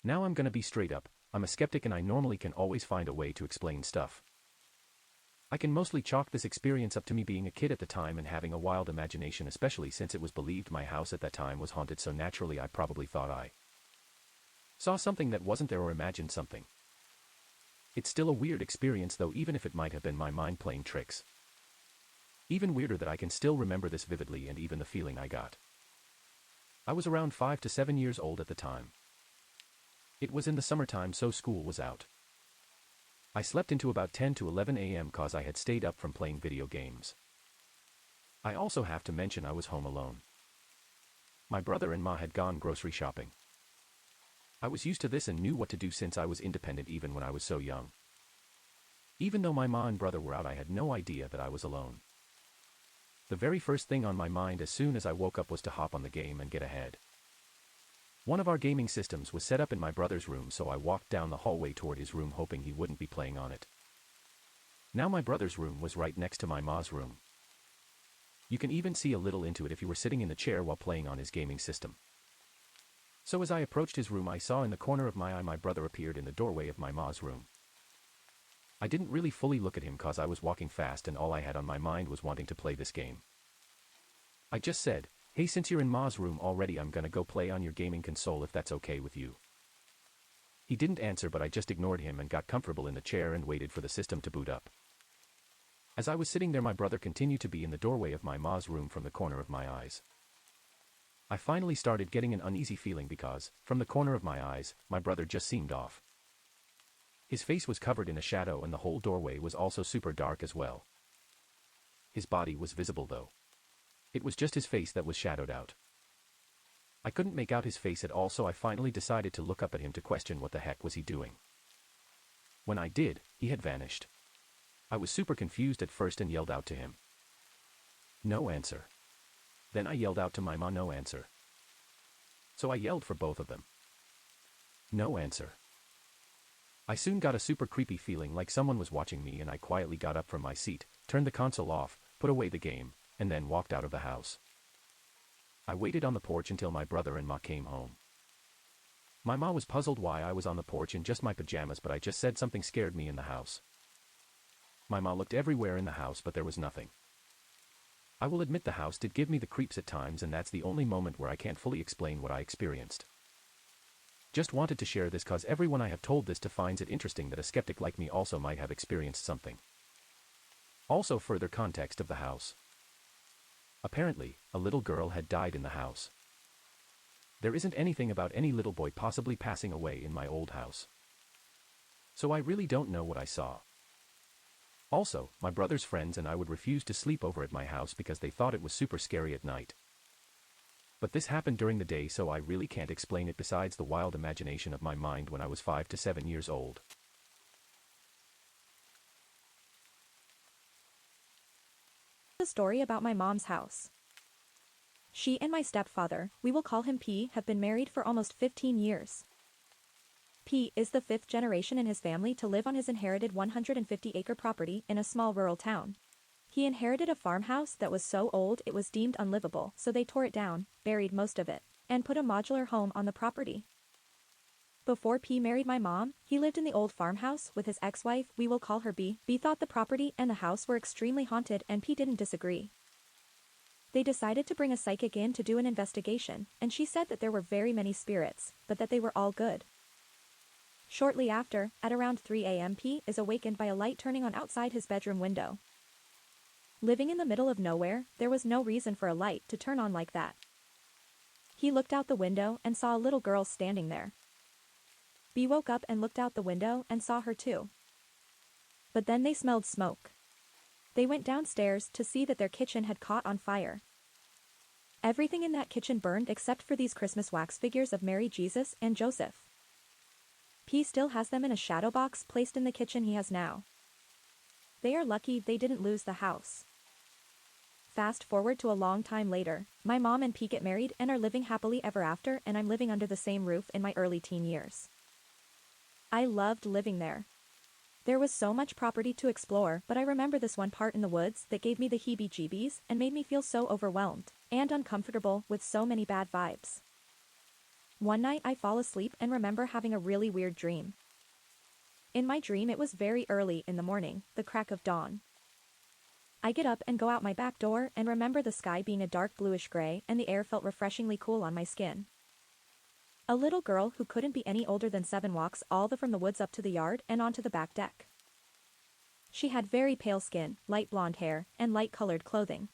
Now I'm gonna be straight up, I'm a skeptic and I normally can always find a way to explain stuff. I can mostly chalk this experience up to me being a kid at the time and having a wild imagination, especially since it was believed my house at that time was haunted, so naturally I probably thought I saw something that wasn't there or imagined something. It's still a weird experience though, even if it might have been my mind playing tricks. Even weirder that I can still remember this vividly and even the feeling I got. I was around 5 to 7 years old at the time. It was in the summertime, so school was out. I slept into about 10 to 11 a.m. cause I had stayed up from playing video games. I also have to mention I was home alone. My brother and ma had gone grocery shopping. I was used to this and knew what to do since I was independent even when I was so young. Even though my ma and brother were out, I had no idea that I was alone. The very first thing on my mind as soon as I woke up was to hop on the game and get ahead. One of our gaming systems was set up in my brother's room, so I walked down the hallway toward his room hoping he wouldn't be playing on it. Now my brother's room was right next to my ma's room. You can even see a little into it if you were sitting in the chair while playing on his gaming system. So as I approached his room, I saw in the corner of my eye my brother appeared in the doorway of my ma's room. I didn't really fully look at him cause I was walking fast and all I had on my mind was wanting to play this game. I just said, "Hey, since you're in ma's room already, I'm gonna go play on your gaming console if that's okay with you." He didn't answer, but I just ignored him and got comfortable in the chair and waited for the system to boot up. As I was sitting there, my brother continued to be in the doorway of my ma's room from the corner of my eyes. I finally started getting an uneasy feeling because, from the corner of my eyes, my brother just seemed off. His face was covered in a shadow and the whole doorway was also super dark as well. His body was visible though. It was just his face that was shadowed out. I couldn't make out his face at all, so I finally decided to look up at him to question what the heck was he doing. When I did, he had vanished. I was super confused at first and yelled out to him. No answer. Then I yelled out to my ma, no answer. So I yelled for both of them. No answer. I soon got a super creepy feeling like someone was watching me, and I quietly got up from my seat, turned the console off, put away the game, and then walked out of the house. I waited on the porch until my brother and ma came home. My ma was puzzled why I was on the porch in just my pajamas, but I just said something scared me in the house. My ma looked everywhere in the house, but there was nothing. I will admit the house did give me the creeps at times, and that's the only moment where I can't fully explain what I experienced. Just wanted to share this cause everyone I have told this to finds it interesting that a skeptic like me also might have experienced something. Also, further context of the house. Apparently, a little girl had died in the house. There isn't anything about any little boy possibly passing away in my old house. So I really don't know what I saw. Also, my brother's friends and I would refuse to sleep over at my house because they thought it was super scary at night. But this happened during the day, so I really can't explain it besides the wild imagination of my mind when I was 5 to 7 years old. The story about my mom's house. She and my stepfather, we will call him P, have been married for almost 15 years. P is the 5th generation in his family to live on his inherited 150-acre property in a small rural town. He inherited a farmhouse that was so old it was deemed unlivable, so they tore it down, buried most of it, and put a modular home on the property. Before P married my mom, he lived in the old farmhouse with his ex-wife, we will call her B. B thought the property and the house were extremely haunted, and P didn't disagree. They decided to bring a psychic in to do an investigation, and she said that there were very many spirits, but that they were all good. Shortly after, at around 3 a.m. P is awakened by a light turning on outside his bedroom window. Living in the middle of nowhere, there was no reason for a light to turn on like that. He looked out the window and saw a little girl standing there. B woke up and looked out the window and saw her too. But then they smelled smoke. They went downstairs to see that their kitchen had caught on fire. Everything in that kitchen burned except for these Christmas wax figures of Mary, Jesus, and Joseph. P still has them in a shadow box placed in the kitchen he has now. They are lucky they didn't lose the house. Fast forward to a long time later, my mom and P get married and are living happily ever after, and I'm living under the same roof in my early teen years. I loved living there. There was so much property to explore, but I remember this one part in the woods that gave me the heebie-jeebies and made me feel so overwhelmed and uncomfortable with so many bad vibes. One night I fall asleep and remember having a really weird dream. In my dream it was very early in the morning, the crack of dawn. I get up and go out my back door and remember the sky being a dark bluish gray and the air felt refreshingly cool on my skin. A little girl who couldn't be any older than 7 walks all the from the woods up to the yard and onto the back deck. She had very pale skin, light blonde hair, and light-colored clothing.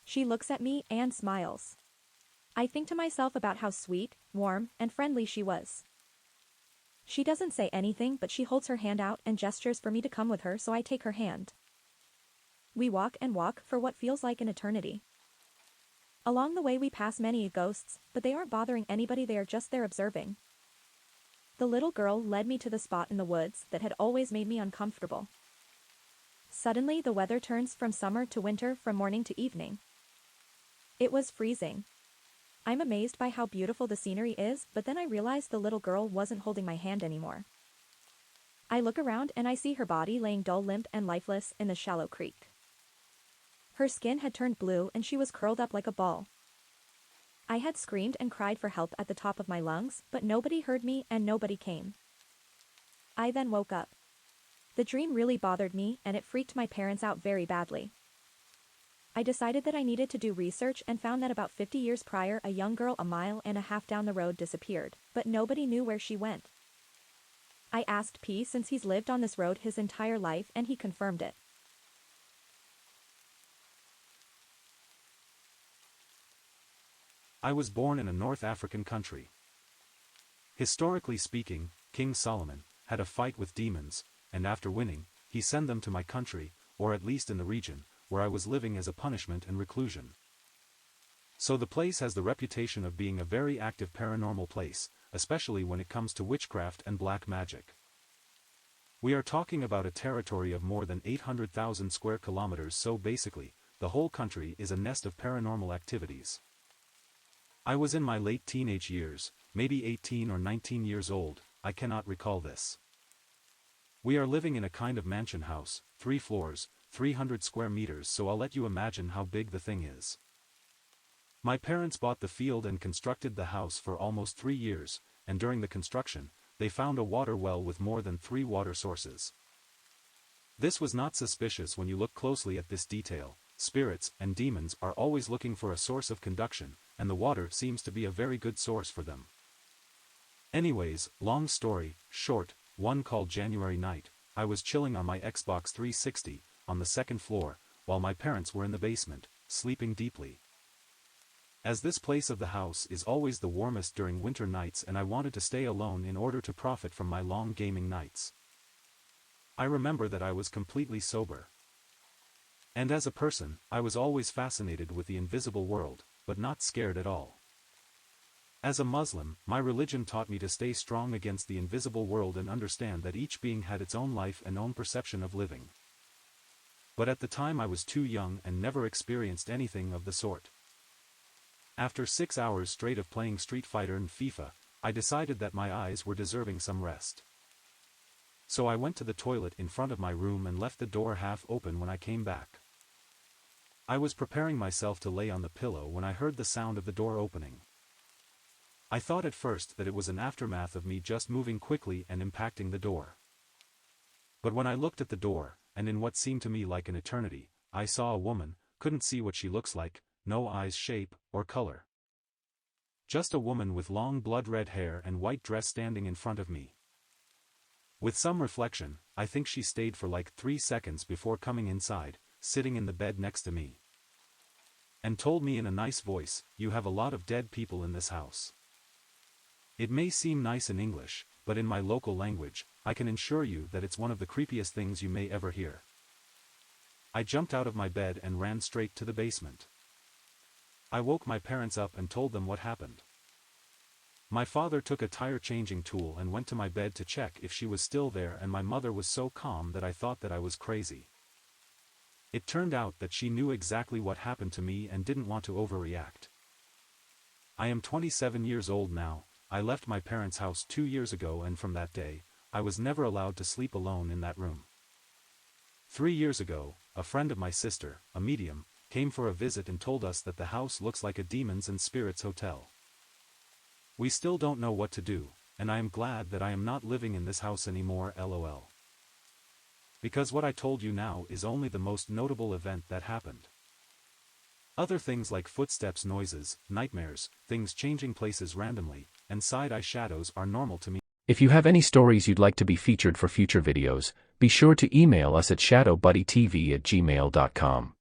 She looks at me and smiles. I think to myself about how sweet, warm, and friendly she was. She doesn't say anything but she holds her hand out and gestures for me to come with her, so I take her hand. We walk and walk for what feels like an eternity. Along the way we pass many ghosts, but they aren't bothering anybody, they are just there observing. The little girl led me to the spot in the woods that had always made me uncomfortable. Suddenly the weather turns from summer to winter, from morning to evening. It was freezing. I'm amazed by how beautiful the scenery is, but then I realize the little girl wasn't holding my hand anymore. I look around and I see her body laying dull, limp, and lifeless in the shallow creek. Her skin had turned blue and she was curled up like a ball. I had screamed and cried for help at the top of my lungs, but nobody heard me and nobody came. I then woke up. The dream really bothered me and it freaked my parents out very badly. I decided that I needed to do research and found that about 50 years prior a young girl 1.5 miles down the road disappeared, but nobody knew where she went. I asked P since he's lived on this road his entire life and he confirmed it. I was born in a North African country. Historically speaking, King Solomon had a fight with demons, and after winning, he sent them to my country, or at least in the region, where I was living as a punishment and reclusion. So the place has the reputation of being a very active paranormal place, especially when it comes to witchcraft and black magic. We are talking about a territory of more than 800,000 square kilometers, so basically, the whole country is a nest of paranormal activities. I was in my late teenage years, maybe 18 or 19 years old, I cannot recall this. We are living in a kind of mansion house, 3 floors, 300 square meters, so I'll let you imagine how big the thing is. My parents bought the field and constructed the house for almost 3 years, and during the construction, they found a water well with more than 3 water sources. This was not suspicious when you look closely at this detail. Spirits and demons are always looking for a source of conduction, and the water seems to be a very good source for them. Anyways, long story short, one called January night, I was chilling on my Xbox 360, on the 2nd floor, while my parents were in the basement, sleeping deeply. As this place of the house is always the warmest during winter nights and I wanted to stay alone in order to profit from my long gaming nights. I remember that I was completely sober. And as a person, I was always fascinated with the invisible world, but not scared at all. As a Muslim, my religion taught me to stay strong against the invisible world and understand that each being had its own life and own perception of living. But at the time I was too young and never experienced anything of the sort. After 6 hours straight of playing Street Fighter and FIFA, I decided that my eyes were deserving some rest. So I went to the toilet in front of my room and left the door half open when I came back. I was preparing myself to lay on the pillow when I heard the sound of the door opening. I thought at first that it was an aftermath of me just moving quickly and impacting the door. But when I looked at the door, and in what seemed to me like an eternity, I saw a woman, couldn't see what she looks like, no eyes, shape, or color. Just a woman with long blood-red hair and white dress standing in front of me. With some reflection, I think she stayed for like 3 seconds before coming inside, sitting in the bed next to me. And told me in a nice voice, "You have a lot of dead people in this house." It may seem nice in English, but in my local language, I can assure you that it's one of the creepiest things you may ever hear. I jumped out of my bed and ran straight to the basement. I woke my parents up and told them what happened. My father took a tire-changing tool and went to my bed to check if she was still there, and my mother was so calm that I thought that I was crazy. It turned out that she knew exactly what happened to me and didn't want to overreact. I am 27 years old now. I left my parents' house 2 years ago, and from that day, I was never allowed to sleep alone in that room. 3 years ago, a friend of my sister, a medium, came for a visit and told us that the house looks like a demons and spirits hotel. We still don't know what to do, and I am glad that I am not living in this house anymore, lol. Because what I told you now is only the most notable event that happened. Other things like footsteps, noises, nightmares, things changing places randomly, and side-eye shadows are normal to me. If you have any stories you'd like to be featured for future videos, be sure to email us at shadowbuddytv@gmail.com.